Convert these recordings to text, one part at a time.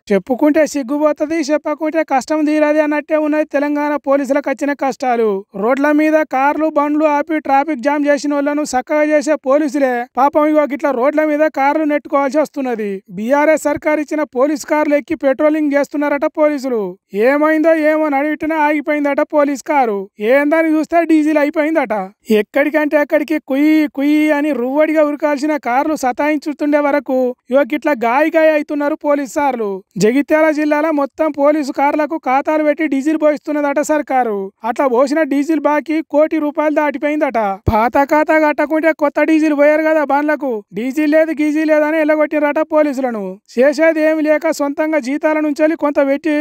చెప్పుకుంటే సిగ్గుపోతుంది, చెప్పకుంటే కష్టం తీరది అన్నట్టే ఉన్నది తెలంగాణ పోలీసులకు వచ్చిన కష్టాలు. రోడ్ల మీద కార్లు బండ్లు ఆపి ట్రాఫిక్ జామ్ చేసిన వాళ్ళను చక్కగా చేసే పోలీసులే పాపం ఇగో గిట్లా రోడ్ల మీద కార్లు నెట్టుకోవాల్సి వస్తున్నది. బీఆర్ఎస్ సర్కార్ ఇచ్చిన పోలీస్ కార్లు ఎక్కి పెట్రోలింగ్ చేస్తున్నారట పోలీసులు. ఏమైందో ఏమో నడివిటినా ఆగిపోయిందట పోలీస్ కారు. ఏందని చూస్తే డీజిల్ అయిపోయిందట. ఎక్కడికంటే అక్కడికి కుయ్యి కుయ్యి అని రువ్వడిగా ఉరకాల్సిన కార్లు సతాయించుతుండే వరకు ఇగో గిట్లా గాయ అవుతున్నారు పోలీస్ సార్లు. జగిత్యాల జిల్లాలో మొత్తం పోలీసు కార్లకు ఖాతాలు పెట్టి డీజిల్ పోయిస్తున్నదట సర్కారు. అట్లా పోసిన డీజిల్ బాకీ ₹1 కోటి దాటిపోయిందట. పాత ఖాతా కట్టకుంటే కొత్త డీజిల్ పోయారు కదా బండ్లకు. డీజిల్ లేదు గీజీ లేదని ఎల్లగొట్టిరట పోలీసులను. చేసేది ఏమి లేక సొంతంగా జీతాల నుంచి కొంత పెట్టి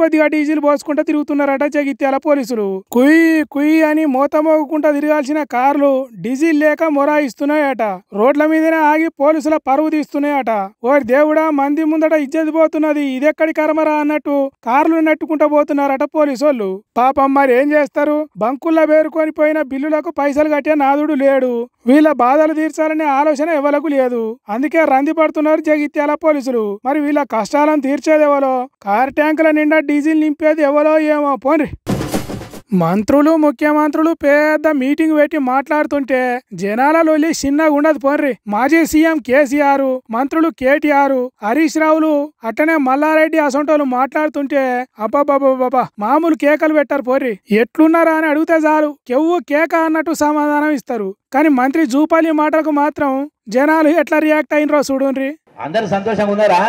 కొద్దిగా డీజిల్ పోసుకుంటూ తిరుగుతున్నారట జగిత్యాల పోలీసులు. కుయ్యి కుయ్యి అని మోతమోగుకుంటా తిరగాల్సిన కార్లు డీజిల్ లేక మొరాయిస్తున్నాయట. రోడ్ల మీదనే ఆగి పోలీసుల పరువు తీస్తున్నాయట. ఓ దేవుడా, మంది ముందట ఇజ్జత్ పోతున్నది, ఇదెక్కడి కర్మరా అన్నట్టు కార్లు నెట్టుకుంటూ పోతున్నారట పోలీసోళ్ళు. పాపం మరి ఏం చేస్తారు? బంకుల్లో పేరుకొని పోయిన బిల్లులకు పైసలు కట్టే నాదుడు లేడు. వీళ్ళ బాధలు తీర్చాలనే ఆలోచన ఎవలకు లేదు. అందుకే రంది పడుతున్నారు జగిత్యాల పోలీసులు. మరి వీళ్ళ కష్టాలను తీర్చేది ఎవరో, కార్ ట్యాంకుల నిండా డీజిల్ నింపేది ఎవరో ఏమో పోన్రి. మంత్రులు ముఖ్యమంత్రులు పెద్ద మీటింగ్ పెట్టి మాట్లాడుతుంటే జనాల లొల్లి చిన్నగా ఉండదు పోన్రి. మాజీ సీఎం కేసీఆర్, మంత్రులు కేటీఆర్, హరీష్ రావులు, అట్టనే మల్లారెడ్డి అసొంటోళ్ళు మాట్లాడుతుంటే అబ్బాబాబాబా మామూలు కేకలు పెట్టారు పోర్రి. ఎట్లున్నారా అని అడిగితే చాలు కెవ్వు కేక అన్నట్టు సమాధానం ఇస్తారు. కానీ మంత్రి జూపాలి మాటలకు మాత్రం జనాలు ఎట్లా రియాక్ట్ అయినరో చూడుండ్రి. అందరూ సంతోషంగా ఉన్నారా?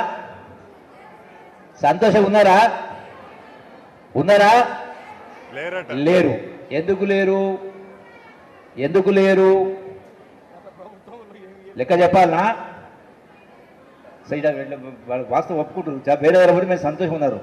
సంతోషంగా ఉన్నారా? ఉన్నారా? లేరు. ఎందుకు లేరు? ఎందుకు లేరు? లెక్క చెప్పాలనా? వాస్తవం ఒప్పుకుంటారు. వేరే ఎవరు మీరు సంతోషంగా ఉన్నారు,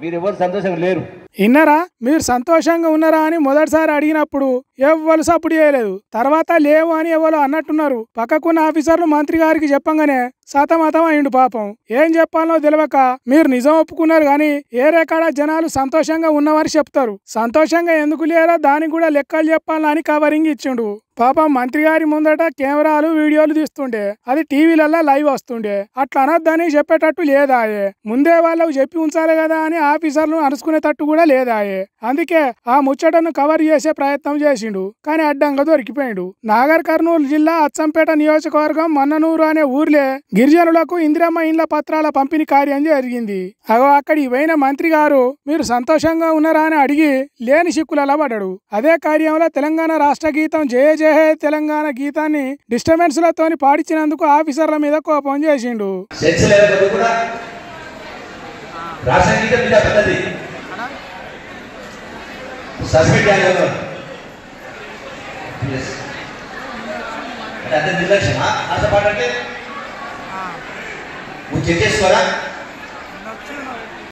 మీరు ఎవరు సంతోషంగా లేరు. విన్నారా? మీరు సంతోషంగా ఉన్నారా అని మొదటిసారి అడిగినప్పుడు ఎవ్వరు సపోర్ట్ చేయలేదు. తర్వాత లేవు అని ఎవరు అన్నట్టున్నారు. పక్కకున్న ఆఫీసర్లు మంత్రి గారికి చెప్పంగానే సతమతం అయిండు పాపం. ఏం చెప్పాలనో తెలియక మీరు నిజం ఒప్పుకున్నారు కానీ ఏరేకాడ జనాలు సంతోషంగా ఉన్నవారు చెప్తారు. సంతోషంగా ఎందుకు లేరో దానికి కూడా లెక్కలు చెప్పాలని కవరింగ్ ఇచ్చిండు. పాపం మంత్రి గారి ముందట కెమెరాలు వీడియోలు తీస్తుండే, అది టీవీలలో లైవ్ వస్తుండే. అట్లా అనొద్దని చెప్పేటట్టు లేదాయే. ముందే వాళ్ళకు చెప్పి ఉంచాలి కదా అని ఆఫీసర్లు అరుచుకునేటట్టు కూడా లేదాయే. అందుకే ఆ ముచ్చటను కవర్ చేసే ప్రయత్నం చేసిండు కానీ అడ్డంగా దొరికిపోయిండు. నాగర్ కర్నూలు జిల్లా అచ్చంపేట నియోజకవర్గం మన్ననూరు అనే ఊర్లే గిరిజనులకు ఇందిరమ్మ ఇండ్ల పత్రాల పంపిణీ కార్యం జరిగింది. అక్కడికి పోయిన మంత్రి గారు మీరు సంతోషంగా ఉన్నారా అని అడిగి లేని సిక్కులలా పడ్డాడు. అదే కార్యంలో తెలంగాణ రాష్ట్ర గీతం జయ జయ హే తెలంగాణ గీతాన్ని డిస్టర్బెన్స్ లతోని పాడించినందుకు ఆఫీసర్ల మీద కోపం చేసిండు.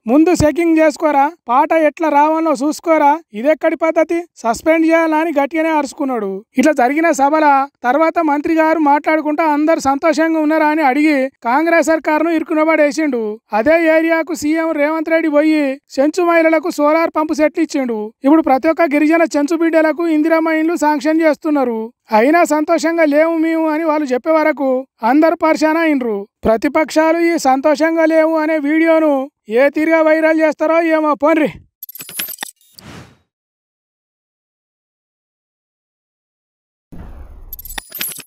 ముందు చెకింగ్ చేసుకోరా, పాట ఎట్లా రావాలో చూసుకోరా, ఇదెక్కడి పద్ధతి, సస్పెండ్ చేయాలని గట్టిగానే అరుచుకున్నాడు. ఇట్లా జరిగిన సభల తర్వాత మంత్రి గారు మాట్లాడుకుంటా అందరు సంతోషంగా ఉన్నారా అని అడిగి కాంగ్రెస్ సర్కారును ఇరుకునబడేసిండు. అదే ఏరియాకు సీఎం రేవంత్ రెడ్డి పోయి చెంచు మహిళలకు సోలార్ పంపు సెట్లు ఇచ్చిండు. ఇప్పుడు ప్రతి ఒక్క గిరిజన చెంచు బిడ్డలకు ఇందిరమ్మ ఇండ్లు శాంక్షన్ చేస్తున్నారు. అయినా సంతోషంగా లేవు మేము అని వాళ్ళు చెప్పే వరకు అందరు పరిశాన అయినరు. ప్రతిపక్షాలు ఈ సంతోషంగా లేవు అనే వీడియోను ఏ తీరుగా వైరల్ చేస్తారో ఏమో పోన్రి.